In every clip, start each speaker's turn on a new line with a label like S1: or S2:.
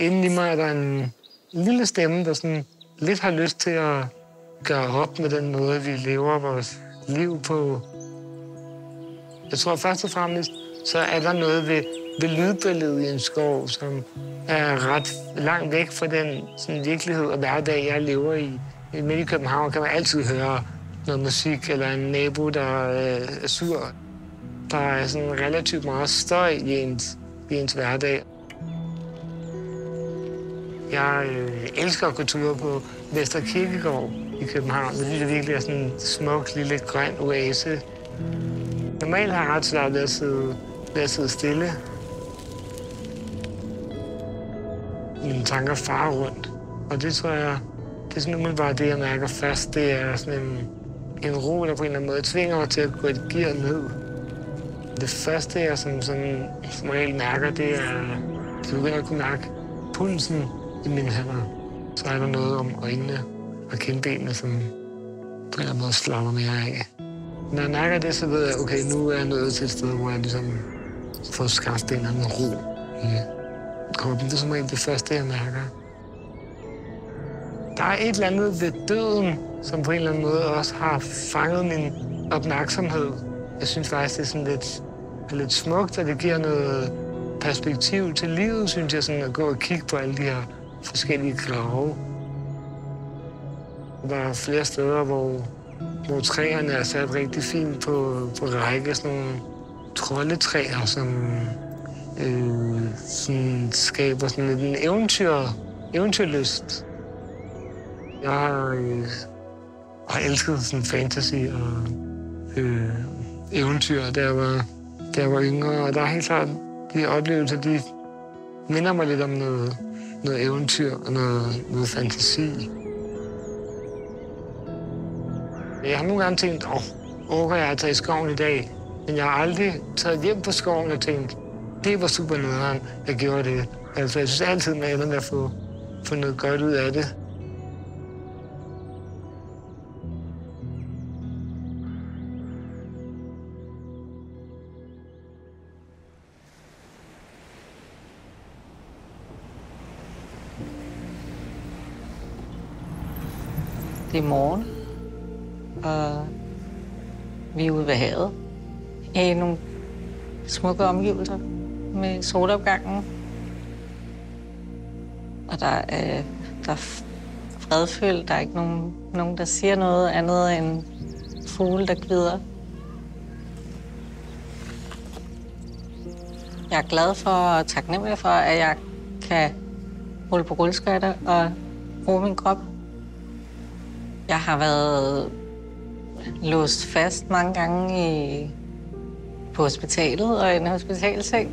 S1: Inden i mig er der en lille stemme, der sådan lidt har lyst til at gøre op med den måde, vi lever vores liv på. Jeg tror først og fremmest, så er der noget ved lydbilledet i en skov, som er ret langt væk fra den sådan, virkelighed og hverdag, jeg lever i. Midt i København kan man altid høre noget musik eller en nabo, der er sur. Der er sådan relativt meget støj i ens hverdag. Jeg elsker at gå ture på Vester Kirkegård i København. Det synes jeg virkelig er sådan en smuk lille grøn oase. Normalt har jeg ret svært ved at sidde stille. Mine tanker farer rundt, og det tror jeg, det er sådan umiddelbart det, jeg mærker først. Det er sådan en ro, der på en eller anden måde tvinger mig til at gå et gear ned. Det første, jeg som regel mærker, det er, at jeg begynder at kunne mærke pulsen i mine hænder. Så er der noget om øjnene og kindbenene, som på en eller anden måde slapper mere af. Når jeg mærker det, så ved jeg, okay, nu er jeg nået til et sted, hvor jeg ligesom får skabt en eller anden ro i kroppen. Det er som regel det første, jeg mærker. Der er et eller andet ved døden, som på en eller anden måde også har fanget min opmærksomhed. Jeg synes faktisk, det er sådan lidt smukt, og det giver noget perspektiv til livet, synes jeg, sådan at gå og kigge på alle de her forskellige grave. Der er flere steder, hvor træerne er sat rigtig fint på række. Sådan nogle troldetræer, som sådan skaber sådan lidt en eventyrlyst. Jeg har elsket sådan fantasy og eventyr, da jeg var yngre. Og der er helt klart de oplevelser, de minder mig lidt om noget eventyr og noget fantasi. Jeg har nogle gange tænkt, orker jeg at tage i skoven i dag? Men jeg har aldrig taget hjem på skoven og tænkt, det var super nederen, jeg gjorde det. Altså, jeg synes altid, man ender med at få noget godt ud af det.
S2: Det er morgen, og vi er ude ved havet i nogle smukke omgivelser med solopgangen. Og der er fredfyldt. Der er ikke nogen, der siger noget andet end fugle, der glider. Jeg er glad for og taknemmelig for, at jeg kan rulle på rulleskøjter og bruge min krop. Jeg har været låst fast mange gange på hospitalet og i en hospitalseng.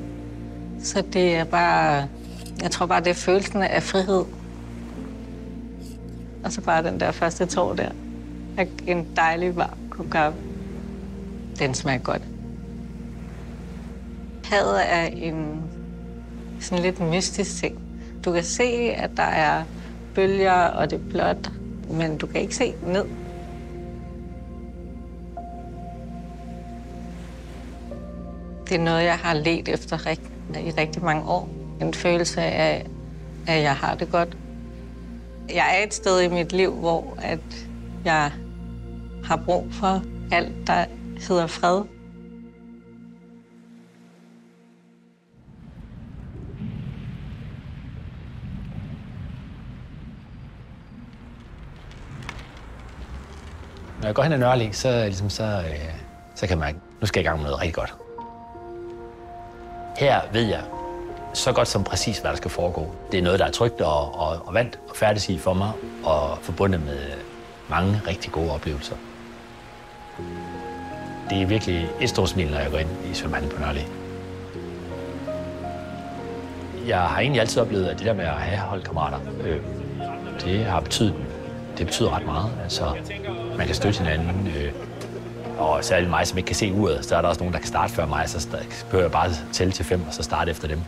S2: Så det er bare, jeg tror bare, det er følelsen af frihed. Og så bare den der første tår der. En dejlig varm kop kaffe. Den smager godt. Havet er en sådan lidt mystisk ting. Du kan se, at der er bølger, og det er blåt, men du kan ikke se ned. Det er noget, jeg har ledt efter i rigtig mange år. En følelse af, at jeg har det godt. Jeg er et sted i mit liv, hvor jeg har brug for alt, der hedder fred.
S3: Når jeg går hen ad Nørre, så kan man mærke, nu skal jeg i gang med noget rigtig godt. Her ved jeg så godt som præcis, hvad der skal foregå. Det er noget, der er trygt og vant og færdigt i for mig, og forbundet med mange rigtig gode oplevelser. Det er virkelig et stort smil, når jeg går ind i svømmehallen på Nørre. Jeg har egentlig altid oplevet, at det der med at have holdkammerater, det betyder ret meget. Altså, man kan støtte hinanden, og særligt mig, som ikke kan se uret, så er der også nogen, der kan starte før mig, så behøver jeg bare tælle til 5 og så starte efter dem.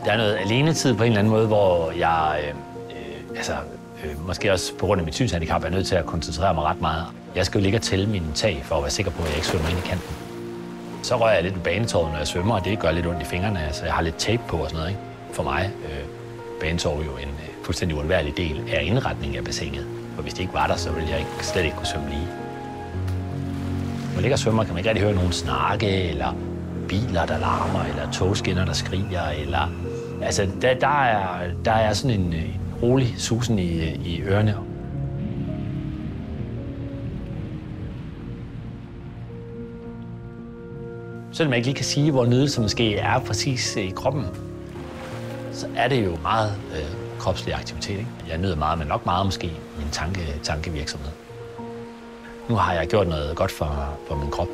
S3: Der er noget alenetid på en eller anden måde, hvor jeg, måske også på grund af mit synshandicap, er nødt til at koncentrere mig ret meget. Jeg skal jo ligge og tælle mine tag, for at være sikker på, at jeg ikke svømmer ind i kanten. Så rører jeg lidt med banetåret, når jeg svømmer, og det gør lidt ondt i fingrene. Altså, jeg har lidt tape på og sådan noget, ikke? For mig banetåret er jo en fuldstændig uundværlig del af indretningen af bassinet. For hvis det ikke var der, så ville jeg slet ikke kunne svømme lige. Når man ligger og svømmer, kan man ikke rigtig høre nogen snakke, eller biler, der larmer, eller togskinner, der skriger, eller... Altså, der er sådan en rolig susen i ørerne. Selvom jeg ikke lige kan sige, hvor nydelsen måske er præcis i kroppen, så er det jo meget kropslig aktivitet, ikke? Jeg nyder meget, men nok meget måske i en tankevirksomhed. Nu har jeg gjort noget godt for min krop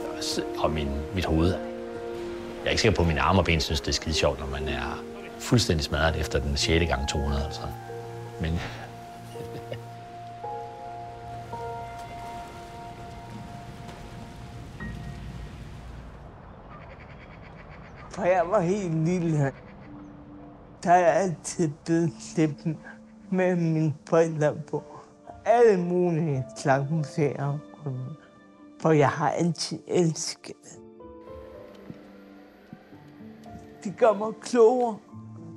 S3: og mit hoved. Jeg er ikke sikker på, at mine arme og ben synes, det er skide sjovt, når man er fuldstændig smadret efter den 6. gang 200 eller sådan. Men...
S4: For jeg var helt lille, der er jeg altid blevet slæbt med mine forældre på alle mulige slags museer. For jeg har altid elsket det. Det gør mig klogere.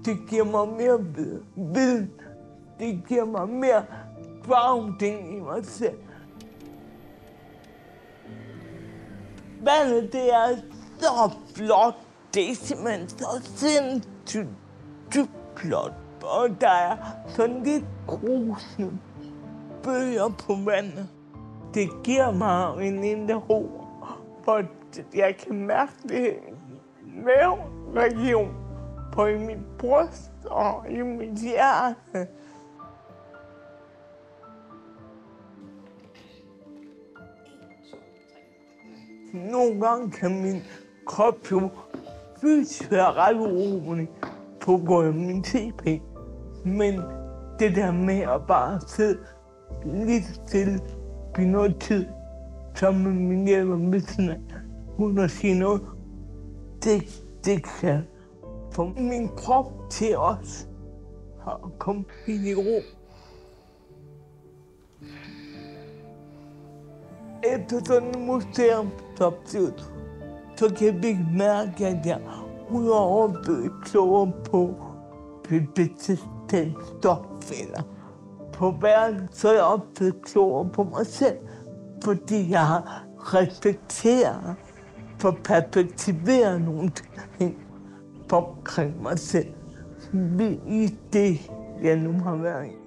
S4: Det giver mig mere viden. Det giver mig mere grounding i mig selv. Vandet, det er så flot. Det er simpelthen så sindssygt flot. Og der er sådan lidt grusende bølger på vandet. Det giver mig en indre ro, for jeg kan mærke det maveregion på i mit bryst og i mit hjerte. Nogle gange kan min krop jo fysisk være ret urolig på grund af min TP. Men det der med at bare sidde lidt stille i noget tid, sammen med min hjælper med sådan af, uden at sige noget, det kan få min krop til os at komme ind i ro. Efter sådan en museumsopsøgelse, så kan vi mærke, at jeg udover at blive klogere på bestemt stoffinder på verden, så er jeg også blevet klogere på mig selv, fordi jeg har respekteret for perspektiveret nogle ting omkring mig selv i det, jeg nu har været i.